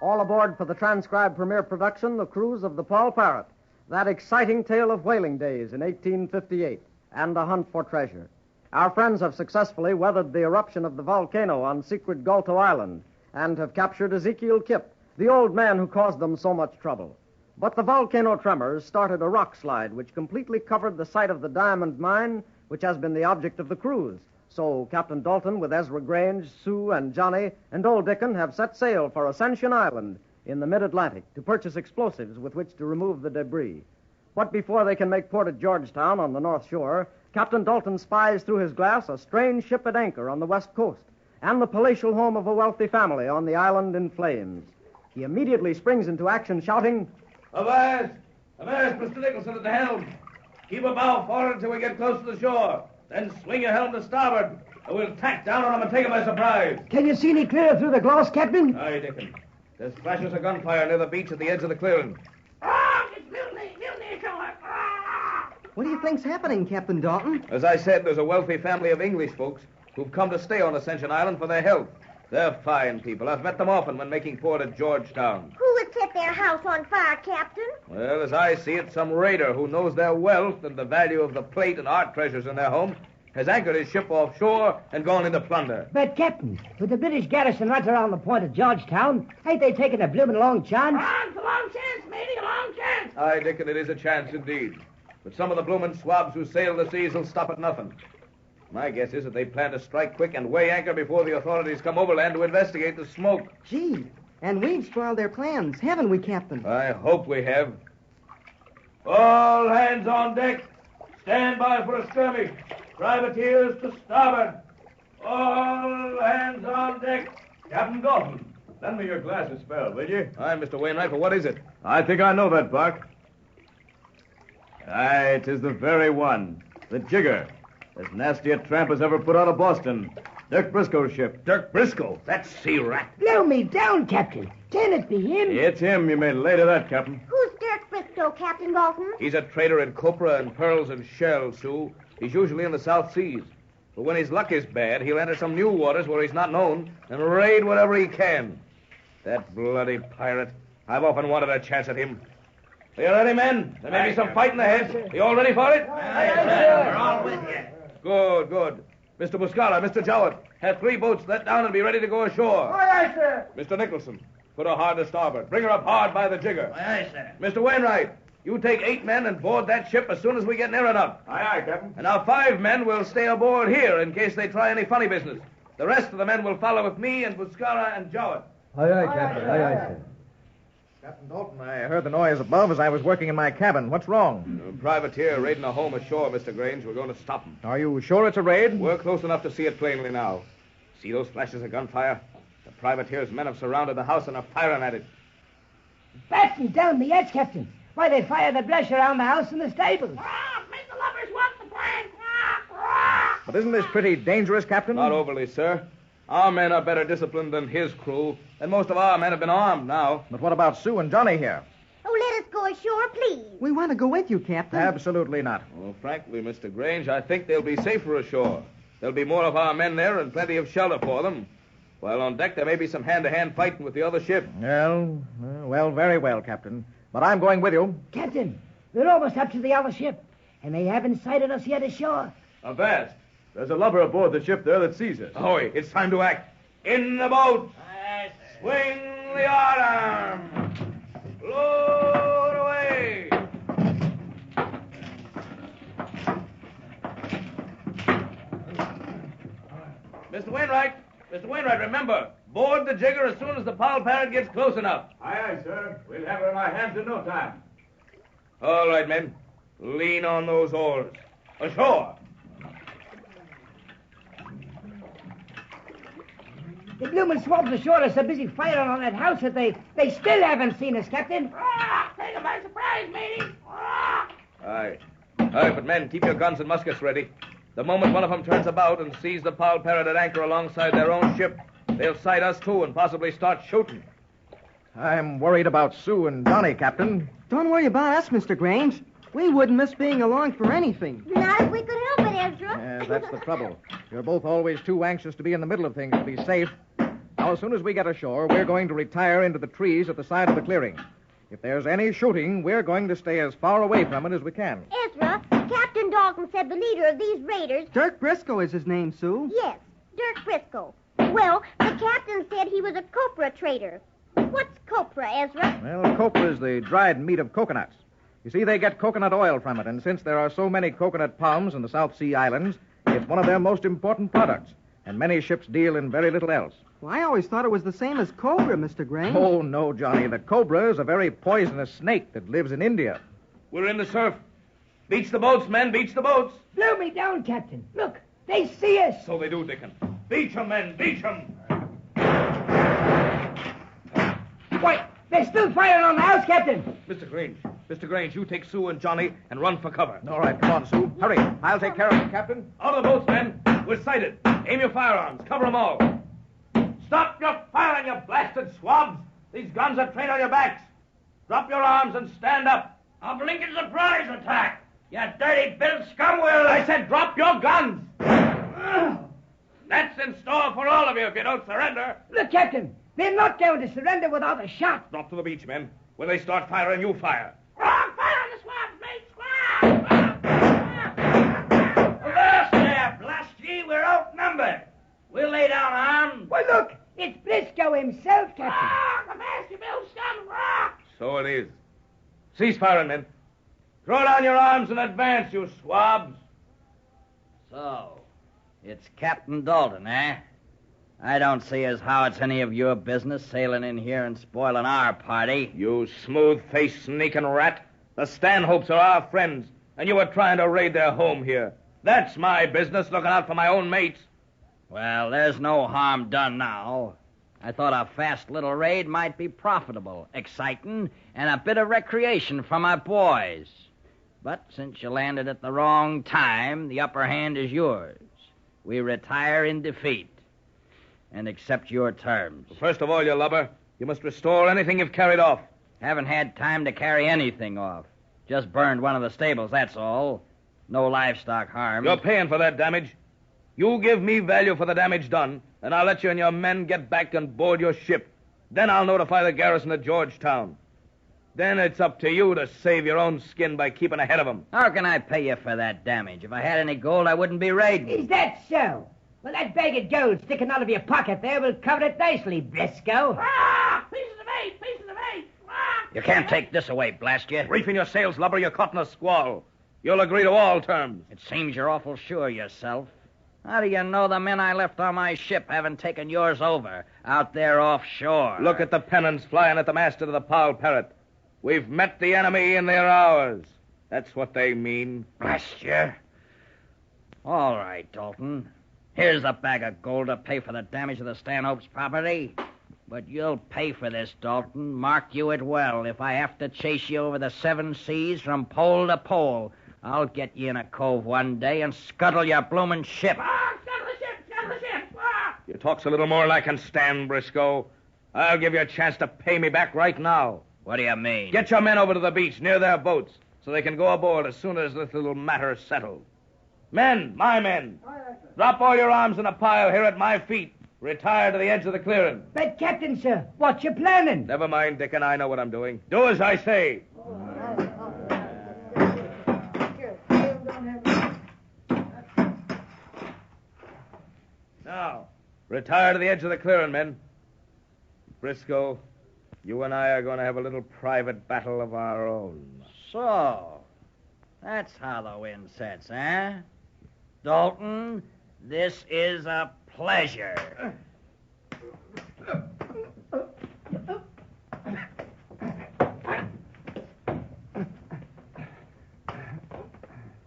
All aboard for the transcribed premiere production, The Cruise of the Paul Parrot, that exciting tale of whaling days in 1858, and the hunt for treasure. Our friends have successfully weathered the eruption of the volcano on secret Galto Island and have captured Ezekiel Kip, the old man who caused them so much trouble. But the volcano tremors started a rock slide which completely covered the site of the diamond mine, which has been the object of the cruise. So Captain Dalton, with Ezra Grange, Sue, and Johnny, and Old Dickon have set sail for Ascension Island in the mid-Atlantic to purchase explosives with which to remove the debris. But before they can make port at Georgetown on the North Shore, Captain Dalton spies through his glass a strange ship at anchor on the west coast and the palatial home of a wealthy family on the island in flames. He immediately springs into action, shouting, Avast! Avast, Mr. Nicholson at the helm. Keep a bow forward until we get close to the shore. Then swing your helm to starboard, or we'll tack down on them and take them by surprise. Can you see any clearer through the glass, Captain? Aye, Dickon. There's flashes of gunfire near the beach at the edge of the clearing. It's mutiny! Mutiny ashore! What do you think's happening, Captain Dalton? As I said, there's a wealthy family of English folks who've come to stay on Ascension Island for their health. They're fine people. I've met them often when making port at Georgetown. Who would set their house on fire, Captain? Well, as I see it, some raider who knows their wealth and the value of the plate and art treasures in their home has anchored his ship offshore and gone into plunder. But, Captain, with the British garrison right around the point of Georgetown, ain't they taking a bloomin' long chance? It's a long chance, matey, a long chance. Aye, Dickon, it is a chance indeed. But some of the bloomin' swabs who sail the seas will stop at nothing. My guess is that they plan to strike quick and weigh anchor before the authorities come overland to investigate the smoke. Gee, and we've spoiled their plans, haven't we, Captain? I hope we have. All hands on deck. Stand by for a skirmish. Privateers to starboard. All hands on deck. Captain Dalton, lend me your glasses, spell, will you? Aye, Mr. Wainwright, but what is it? I think I know that, Buck. Aye, 'tis the very one. The Jigger. As nasty a tramp as ever put out of Boston. Dirk Briscoe's ship. Dirk Briscoe, that sea rat. Blow me down, Captain. Can it be him? It's him, you may lay to that, Captain. Who's Dirk Briscoe, Captain Dalton? He's a trader in copra and pearls and shells, Sue. He's usually in the South Seas. But when his luck is bad, he'll enter some new waters where he's not known and raid whatever he can. That bloody pirate. I've often wanted a chance at him. Are you ready, men? There may be some fighting ahead. You all ready for it? We're all with you. Good, good. Mr. Buscala, Mr. Jowett, have 3 boats let down and be ready to go ashore. Aye, sir. Mr. Nicholson, put her hard to starboard. Bring her up hard by the jigger. Aye, sir. Mr. Wainwright, you take 8 men and board that ship as soon as we get near enough. Aye, Captain. And now 5 men will stay aboard here in case they try any funny business. The rest of the men will follow with me and Buscala and Jowett. Aye, Captain. Aye, sir. Captain Dalton, I heard the noise above as I was working in my cabin. What's wrong? A privateer raiding a home ashore, Mr. Grange. We're going to stop him. Are you sure it's a raid? We're close enough to see it plainly now. See those flashes of gunfire? The privateer's men have surrounded the house and are firing at it. Bat me down the edge, Captain. Why, they fire the brush around the house and the stables. Make the lovers walk the plank. But isn't this pretty dangerous, Captain? Not overly, sir. Our men are better disciplined than his crew, and most of our men have been armed now. But what about Sue and Johnny here? Oh, let us go ashore, please. We want to go with you, Captain. Absolutely not. Well, frankly, Mr. Grange, I think they'll be safer ashore. There'll be more of our men there and plenty of shelter for them. While on deck, there may be some hand-to-hand fighting with the other ship. Well, very well, Captain. But I'm going with you. Captain, we're almost up to the other ship, and they haven't sighted us yet ashore. Avast. There's a lubber aboard the ship there that sees us. Ahoy, it's time to act. In the boat. Swing the yard arm. Load away. Mr. Wainwright, remember, board the jigger as soon as the Paul Parrot gets close enough. Aye, sir. We'll have her in our hands in no time. All right, men. Lean on those oars. Ashore. The bloomin' swabs ashore are so busy firing on that house that they still haven't seen us, Captain. Take them by surprise, matey. Aye. Aye, but men, keep your guns and muskets ready. The moment one of them turns about and sees the Paul Parrot at anchor alongside their own ship, they'll sight us too and possibly start shooting. I'm worried about Sue and Johnny, Captain. Don't worry about us, Mr. Grange. We wouldn't miss being along for anything. Not if we could help it, Ezra. Yes, that's the trouble. You're both always too anxious to be in the middle of things to be safe. Now, as soon as we get ashore, we're going to retire into the trees at the side of the clearing. If there's any shooting, we're going to stay as far away from it as we can. Ezra, Captain Dalton said the leader of these raiders... Dirk Briscoe is his name, Sue. Yes, Dirk Briscoe. Well, the captain said he was a copra trader. What's copra, Ezra? Well, copra is the dried meat of coconuts. You see, they get coconut oil from it, and since there are so many coconut palms in the South Sea Islands, it's one of their most important products, and many ships deal in very little else. Well, I always thought it was the same as cobra, Mr. Grange. Oh, no, Johnny. The cobra is a very poisonous snake that lives in India. We're in the surf. Beach the boats, men. Beach the boats. Blow me down, Captain. Look, they see us. So they do, Dickon. Beach 'em, men. Beach 'em. Why, they're still firing on the house, Captain. Mr. Grange, you take Sue and Johnny and run for cover. All right, come on, Sue. Hurry. I'll take care of it, Captain. Out of the boats, men. We're sighted. Aim your firearms. Cover 'em all. Stop your firing, you blasted swabs. These guns are trained on your backs. Drop your arms and stand up. A blinking surprise attack. You dirty bit of scumwill. I said drop your guns. That's in store for all of you if you don't surrender. Look, Captain, they're not going to surrender without a shot. Drop to the beach, men. When they start firing, you fire. Fire on the swabs, mate! Swabs! Avast there, blast ye, we're outnumbered. We'll lay down arms. Well, look, it's Briscoe himself, Captain. The master bill scum rock! So it is. Cease firing, men. Throw down your arms and advance, you swabs. So, it's Captain Dalton, eh? I don't see as how it's any of your business sailing in here and spoiling our party. You smooth-faced sneaking rat. The Stanhopes are our friends, and you were trying to raid their home here. That's my business, looking out for my own mates. Well, there's no harm done now. I thought a fast little raid might be profitable, exciting, and a bit of recreation for my boys. But since you landed at the wrong time, the upper hand is yours. We retire in defeat and accept your terms. First of all, you lubber, you must restore anything you've carried off. Haven't had time to carry anything off. Just burned one of the stables, that's all. No livestock harm. You're paying for that damage. You give me value for the damage done, and I'll let you and your men get back and board your ship. Then I'll notify the garrison at Georgetown. Then it's up to you to save your own skin by keeping ahead of them. How can I pay you for that damage? If I had any gold, I wouldn't be raiding. Is that so? Well, that bag of gold sticking out of your pocket there will cover it nicely, Briscoe. Pieces of eight! Pieces of eight! You can't take this away, blast you. Reefing your sails, lubber, you're caught in a squall. You'll agree to all terms. It seems you're awful sure yourself. How do you know the men I left on my ship haven't taken yours over out there offshore? Look at the pennants flying at the masthead of the Parrot. We've met the enemy and they're ours. That's what they mean. Blast you. All right, Dalton. Here's a bag of gold to pay for the damage of the Stanhope's property. But you'll pay for this, Dalton. Mark you it well. If I have to chase you over the 7 seas from pole to pole, I'll get you in a cove one day and scuttle your bloomin' ship. Scuttle the ship! Scuttle the ship! You talks a little more than I can stand, Briscoe. I'll give you a chance to pay me back right now. What do you mean? Get your men over to the beach near their boats so they can go aboard as soon as this little matter is settled. Men, my men, drop all your arms in a pile here at my feet. Retire to the edge of the clearing. But, Captain, sir, what you planning? Never mind, Dick, and I know what I'm doing. Do as I say. Now, retire to the edge of the clearing, men. Briscoe, you and I are going to have a little private battle of our own. So, that's how the wind sets, eh? Dalton, this is a pleasure.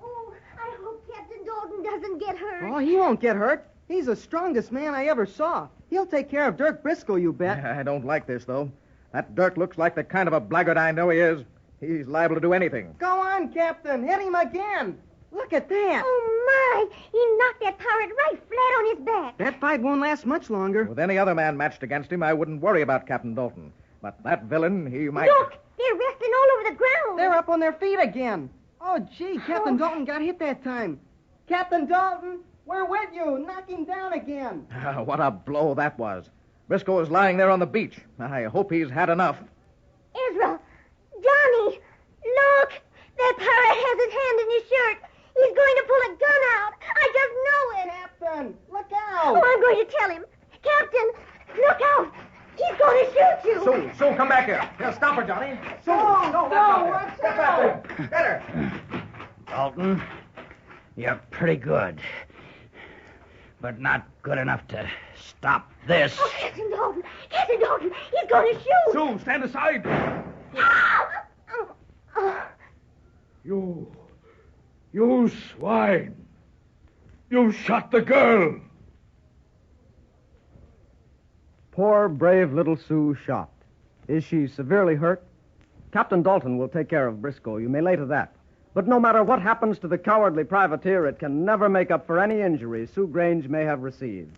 Oh, I hope Captain Dalton doesn't get hurt. Oh, he won't get hurt. He's the strongest man I ever saw. He'll take care of Dirk Briscoe, you bet. I don't like this, though. That Dirk looks like the kind of a blackguard I know he is. He's liable to do anything. Go on, Captain. Hit him again. Look at that. Oh, my! He knocked that pirate right flat on his back. That fight won't last much longer. With any other man matched against him, I wouldn't worry about Captain Dalton. But that villain, he might... Look! They're wrestling all over the ground. They're up on their feet again. Oh, gee, Captain Dalton got hit that time. Captain Dalton, we're with you. Knock him down again. What a blow that was. Briscoe is lying there on the beach. I hope he's had enough. Ezra! Johnny! Look! That parrot has his hand in his shirt. He's going to pull a gun out. I just know it. Captain, look out! Oh, I'm going to tell him. Captain, look out. He's going to shoot you. Sue, come back here. Here, stop her, Johnny. Sue, watch out! Get her. Dalton, you're pretty good. But not good enough to stop this. Oh, Captain Dalton. Captain Dalton, he's going to shoot. Sue, stand aside. Ah! You swine. You shot the girl. Poor, brave little Sue shot. Is she severely hurt? Captain Dalton will take care of Briscoe. You may lay to that. But no matter what happens to the cowardly privateer, it can never make up for any injuries Sue Grange may have received.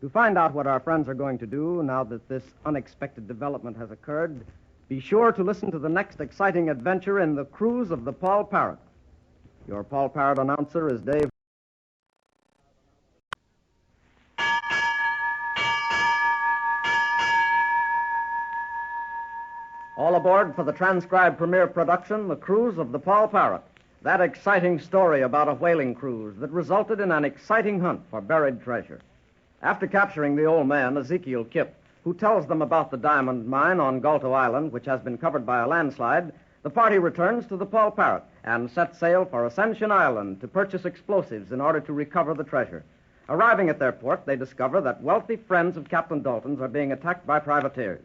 To find out what our friends are going to do now that this unexpected development has occurred, be sure to listen to the next exciting adventure in the cruise of the Paul Parrot. Your Paul Parrot announcer is Dave. All aboard for the transcribed premiere production, The Cruise of the Paul Parrot. That exciting story about a whaling cruise that resulted in an exciting hunt for buried treasure. After capturing the old man, Ezekiel Kipp, who tells them about the diamond mine on Galto Island, which has been covered by a landslide, the party returns to the Paul Parrot and sets sail for Ascension Island to purchase explosives in order to recover the treasure. Arriving at their port, they discover that wealthy friends of Captain Dalton's are being attacked by privateers.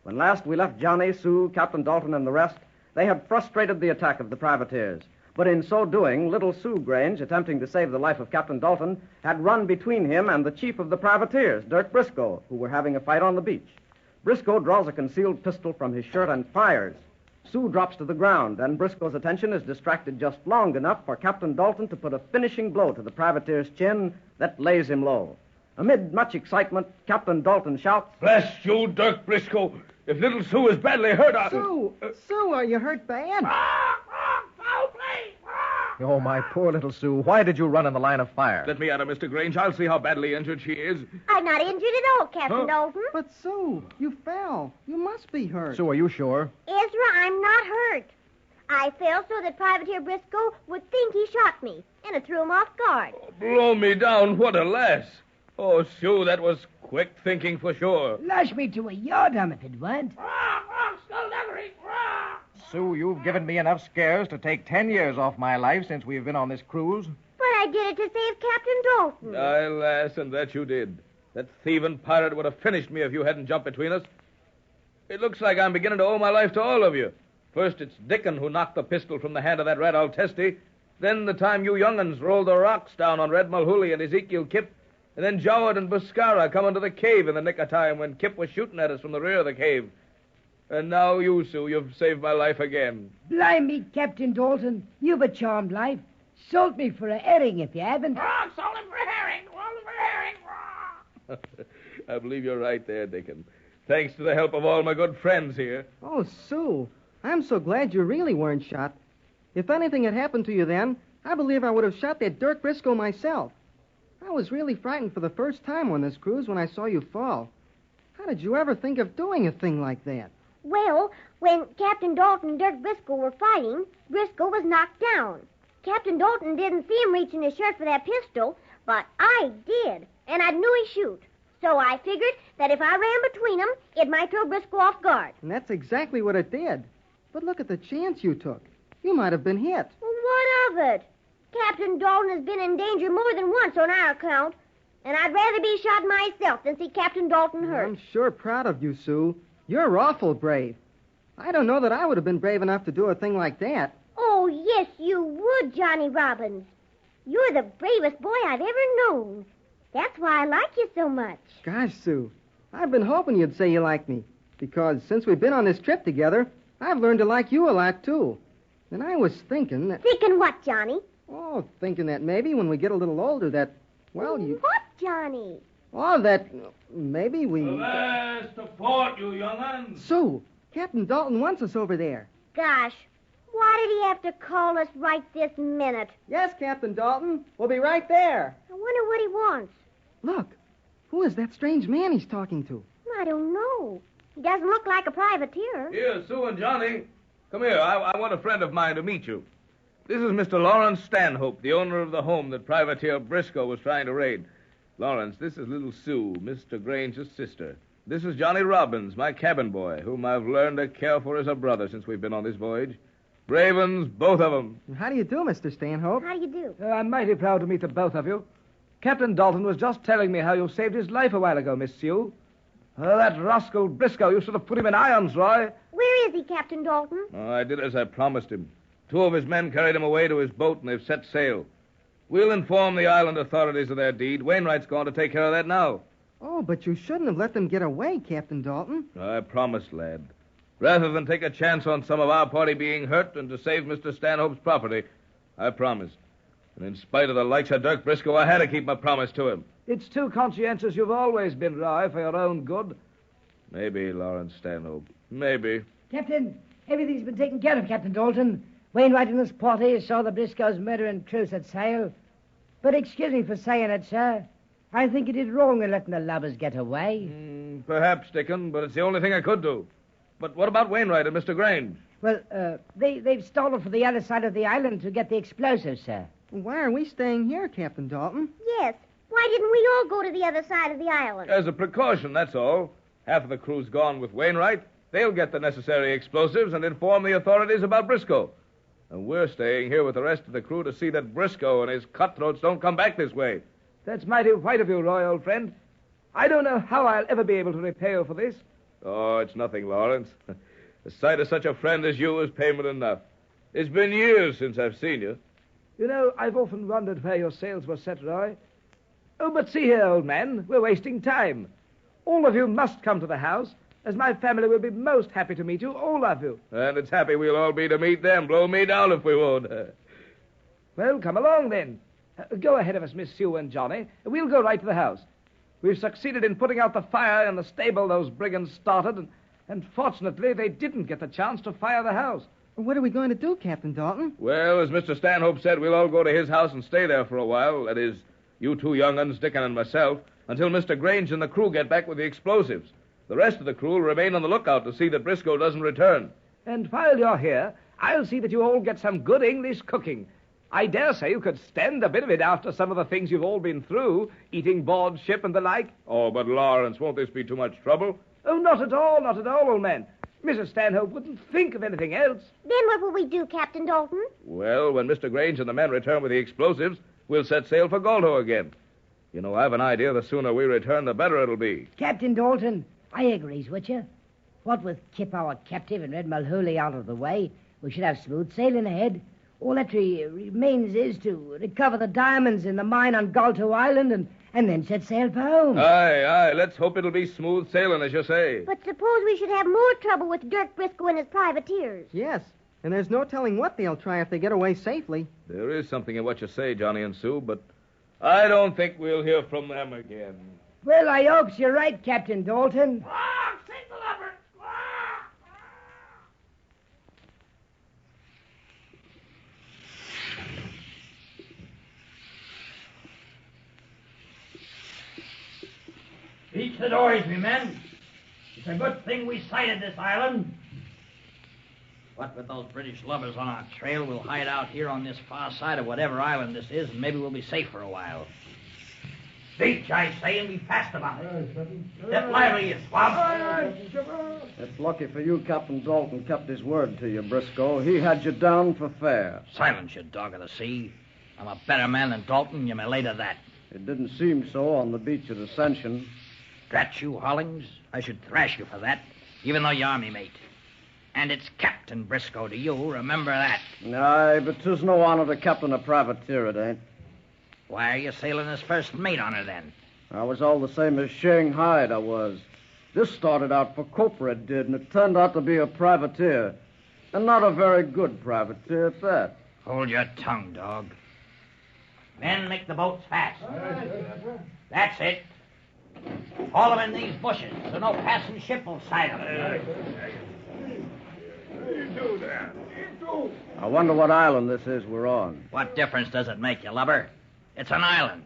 When last we left Johnny, Sue, Captain Dalton, and the rest, they had frustrated the attack of the privateers. But in so doing, little Sue Grange, attempting to save the life of Captain Dalton, had run between him and the chief of the privateers, Dirk Briscoe, who were having a fight on the beach. Briscoe draws a concealed pistol from his shirt and fires. Sue drops to the ground, and Briscoe's attention is distracted just long enough for Captain Dalton to put a finishing blow to the privateer's chin that lays him low. Amid much excitement, Captain Dalton shouts, Bless you, Dirk Briscoe. If little Sue is badly hurt, Sue, are you hurt bad? Oh, my poor little Sue. Why did you run in the line of fire? Let me at her, Mr. Grange. I'll see how badly injured she is. I'm not injured at all, Captain Dalton. But, Sue, you fell. You must be hurt. Sue, are you sure? Ezra, I'm not hurt. I fell so that Privateer Briscoe would think he shot me, and it threw him off guard. Oh, blow me down. What a lass. Oh, Sue, that was quick thinking for sure. Lash me to a yardarm if it weren't. Sue, you've given me enough scares to take 10 years off my life since we've been on this cruise. But I did it to save Captain Dalton. Aye, lass, and that you did. That thieving pirate would have finished me if you hadn't jumped between us. It looks like I'm beginning to owe my life to all of you. First, it's Dickon who knocked the pistol from the hand of that rat Altesti. Then the time you young'uns rolled the rocks down on Red Mulhooley and Ezekiel Kipp. And then Joward and Buscara come into the cave in the nick of time when Kipp was shooting at us from the rear of the cave. And now you, Sue, you've saved my life again. Blimey, Captain Dalton, you've a charmed life. Sold me for a herring if you haven't. Sold him for a herring. I believe you're right there, Dickon. Thanks to the help of all my good friends here. Oh, Sue, I'm so glad you really weren't shot. If anything had happened to you then, I believe I would have shot that Dirk Briscoe myself. I was really frightened for the first time on this cruise when I saw you fall. How did you ever think of doing a thing like that? Well, when Captain Dalton and Dirk Briscoe were fighting, Briscoe was knocked down. Captain Dalton didn't see him reach in his shirt for that pistol, but I did, and I knew he'd shoot. So I figured that if I ran between them, it might throw Briscoe off guard. And that's exactly what it did. But look at the chance you took. You might have been hit. Well, what of it? Captain Dalton has been in danger more than once on our account, and I'd rather be shot myself than see Captain Dalton hurt. I'm sure proud of you, Sue. You're awful brave. I don't know that I would have been brave enough to do a thing like that. Oh, yes, you would, Johnny Robbins. You're the bravest boy I've ever known. That's why I like you so much. Gosh, Sue, I've been hoping you'd say you like me, because since we've been on this trip together, I've learned to like you a lot, too. And I was thinking that... Thinking what, Johnny? Oh, thinking that maybe when we get a little older that, well, you... What, Johnny? Oh, that maybe we... Avast to port, you young'uns. Sue, Captain Dalton wants us over there. Gosh, why did he have to call us right this minute? Yes, Captain Dalton. We'll be right there. I wonder what he wants. Look, Who is that strange man he's talking to? I don't know. He doesn't look like a privateer. Here, Sue and Johnny. Come here. I want a friend of mine to meet you. This is Mr. Lawrence Stanhope, the owner of the home that privateer Briscoe was trying to raid. Lawrence, this is little Sue, Mr. Grange's sister. This is Johnny Robbins, my cabin boy, whom I've learned to care for as a brother since we've been on this voyage. Brave uns, both of them. How do you do, Mr. Stanhope? How do you do? I'm mighty proud to meet the both of you. Captain Dalton was just telling me how you saved his life a while ago, Miss Sue. That rascal Briscoe, you should have put him in irons, Roy. Where is he, Captain Dalton? Oh, I did as I promised him. 2 of his men carried him away to his boat, and they've set sail. We'll inform the island authorities of their deed. Wainwright's going to take care of that now. Oh, but you shouldn't have let them get away, Captain Dalton. I promised, lad. Rather than take a chance on some of our party being hurt and to save Mr. Stanhope's property, I promised. And in spite of the likes of Dirk Briscoe, I had to keep my promise to him. It's too conscientious you've always been, Roy, for your own good. Maybe, Lawrence Stanhope. Maybe. Captain, everything's been taken care of, Captain Dalton. Wainwright and his party saw the Briscoes' murdering crew set sail. But excuse me for saying it, sir. I think you did wrong in letting the lubbers get away. Perhaps, Dickon, but it's the only thing I could do. But what about Wainwright and Mr. Grange? Well, they've stolen from the other side of the island to get the explosives, sir. Why are we staying here, Captain Dalton? Yes. Why didn't we all go to the other side of the island? As a precaution, that's all. Half of the crew's gone with Wainwright. They'll get the necessary explosives and inform the authorities about Briscoe. And we're staying here with the rest of the crew to see that Briscoe and his cutthroats don't come back this way. That's mighty white of you, Roy, old friend. I don't know how I'll ever be able to repay you for this. Oh, it's nothing, Lawrence. The sight of such a friend as you is payment enough. It's been years since I've seen you. You know, I've often wondered where your sails were set, Roy. Oh, but see here, old man, we're wasting time. All of you must come to the house, as my family will be most happy to meet you, all of you. And it's happy we'll all be to meet them. Blow me down if we won't. Well, come along, then. Go ahead of us, Miss Sue and Johnny. We'll go right to the house. We've succeeded in putting out the fire in the stable those brigands started, and fortunately they didn't get the chance to fire the house. What are we going to do, Captain Dalton? Well, as Mr. Stanhope said, we'll all go to his house and stay there for a while. That is, you 2 young uns, Dickon and myself, until Mr. Grange and the crew get back with the explosives. The rest of the crew will remain on the lookout to see that Briscoe doesn't return. And while you're here, I'll see that you all get some good English cooking. I dare say you could stand a bit of it after some of the things you've all been through, eating board ship and the like. Oh, but Lawrence, won't this be too much trouble? Oh, not at all, old man. Mrs. Stanhope wouldn't think of anything else. Then what will we do, Captain Dalton? Well, when Mr. Grange and the men return with the explosives, we'll set sail for Galto again. You know, I've an idea the sooner we return, the better it'll be. Captain Dalton, I agrees with you. What with Kip, our captive, and Red Mulhooley out of the way, we should have smooth sailing ahead. All that remains is to recover the diamonds in the mine on Galto Island and then set sail for home. Aye. Let's hope it'll be smooth sailing, as you say. But suppose we should have more trouble with Dirk Briscoe and his privateers. Yes, and there's no telling what they'll try if they get away safely. There is something in what you say, Johnny and Sue, but I don't think we'll hear from them again. Well, I hopes you're right, Captain Dalton. Save the lubber! Beach the dories, me men. It's a good thing we sighted this island. What with those British lubbers on our trail, we'll hide out here on this far side of whatever island this is, and maybe we'll be safe for a while. Beach, I say, and be fast about it. Step lively, you swab. It's lucky for you Captain Dalton kept his word to you, Briscoe. He had you down for fair. Silence, you dog of the sea. I'm a better man than Dalton, you may lay to that. It didn't seem so on the beach at Ascension. Drat you, Hollings. I should thrash you for that, even though you're army mate. And it's Captain Briscoe to you, remember that. Aye, but 'tis no honor to captain a privateer, it ain't. Why are you sailing as first mate on her, then? I was all the same as Shanghai, I was. This started out for Copra, it did, and it turned out to be a privateer. And not a very good privateer at that. Hold your tongue, dog. Men, make the boats fast. That's it. Haul them in these bushes so no passing ship will sight them. I wonder what island this is we're on. What difference does it make, you lubber? It's an island.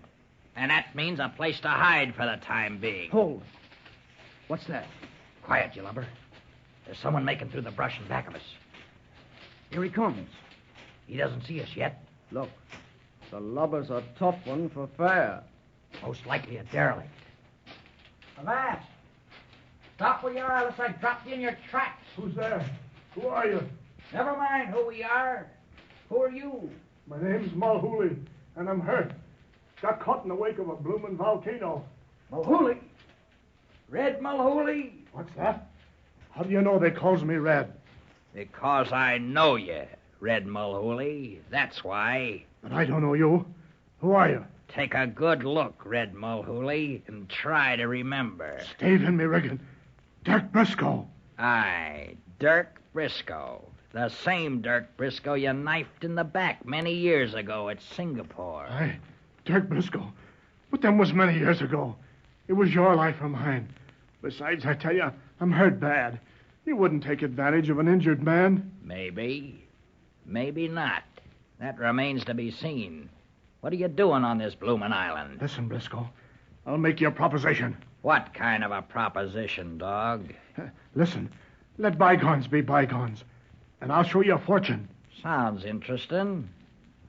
And that means a place to hide for the time being. Hold. What's that? Quiet, you lubber. There's someone making through the brush in back of us. Here he comes. He doesn't see us yet. Look, the lubber's a tough one for fair. Most likely a derelict. Avast! Stop where you are, unless I dropped you in your tracks. Who's there? Who are you? Never mind who we are. Who are you? My name's Mulhooley, and I'm hurt. Got caught in the wake of a bloomin' volcano. Mulhooley? Red Mulhooley? What's that? How do you know they calls me Red? Because I know you, Red Mulhooley. That's why. But I don't know you. Who are you? Take a good look, Red Mulhooley, and try to remember. Stayed in me rigging. Dirk Briscoe. Aye, Dirk Briscoe. The same Dirk Briscoe you knifed in the back many years ago at Singapore. Aye, Dirk Briscoe. But them was many years ago. It was your life or mine. Besides, I tell you, I'm hurt bad. You wouldn't take advantage of an injured man. Maybe. Maybe not. That remains to be seen. What are you doing on this bloomin' island? Listen, Briscoe. I'll make you a proposition. What kind of a proposition, dog? Listen, let bygones be bygones, and I'll show you a fortune. Sounds interesting.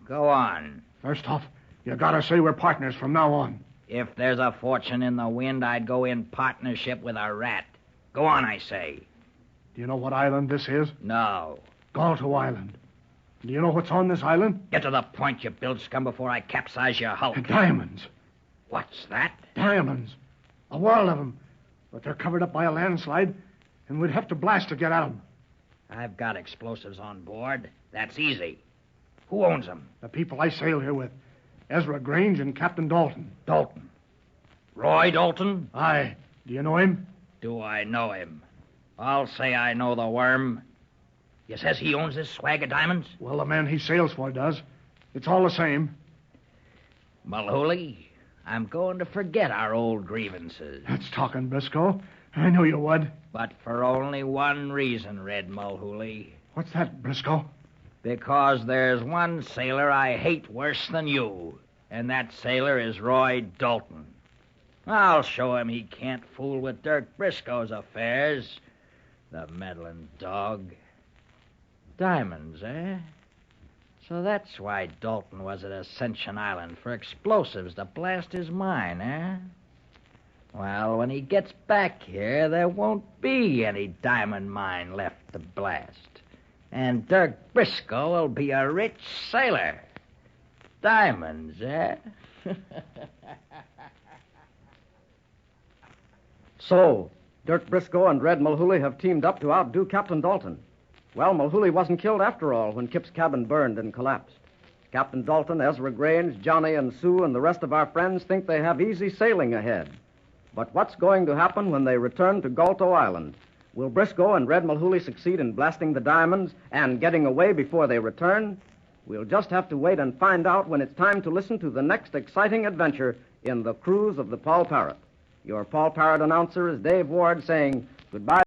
Go on. First off, you gotta say we're partners from now on. If there's a fortune in the wind, I'd go in partnership with a rat. Go on, I say. Do you know what island this is? No. Galto Island. Do you know what's on this island? Get to the point, you bilge scum, before I capsize your hulk. Diamonds. What's that? Diamonds. A world of them. But they're covered up by a landslide, and we'd have to blast to get at them. I've got explosives on board. That's easy. Who owns them? The people I sail here with. Ezra Grange and Captain Dalton. Dalton? Roy Dalton? Aye. Do you know him? Do I know him? I'll say I know the worm. You says he owns this swag of diamonds? Well, the man he sails for does. It's all the same. Mulhooley, I'm going to forget our old grievances. That's talking, Briscoe. I knew you would. But for only one reason, Red Mulhooley. What's that, Briscoe? Because there's one sailor I hate worse than you, and that sailor is Roy Dalton. I'll show him he can't fool with Dirk Briscoe's affairs. The meddling dog. Diamonds, eh? So that's why Dalton was at Ascension Island, for explosives to blast his mine, eh? Well, when he gets back here, there won't be any diamond mine left to blast. And Dirk Briscoe will be a rich sailor. Diamonds, eh? So, Dirk Briscoe and Red Mulhooley have teamed up to outdo Captain Dalton. Well, Mulhooley wasn't killed after all when Kip's cabin burned and collapsed. Captain Dalton, Ezra Grange, Johnny and Sue, and the rest of our friends think they have easy sailing ahead. But what's going to happen when they return to Galto Island? Will Briscoe and Red Mulhooley succeed in blasting the diamonds and getting away before they return? We'll just have to wait and find out when it's time to listen to the next exciting adventure in the cruise of the Paul Parrot. Your Paul Parrot announcer is Dave Ward saying goodbye.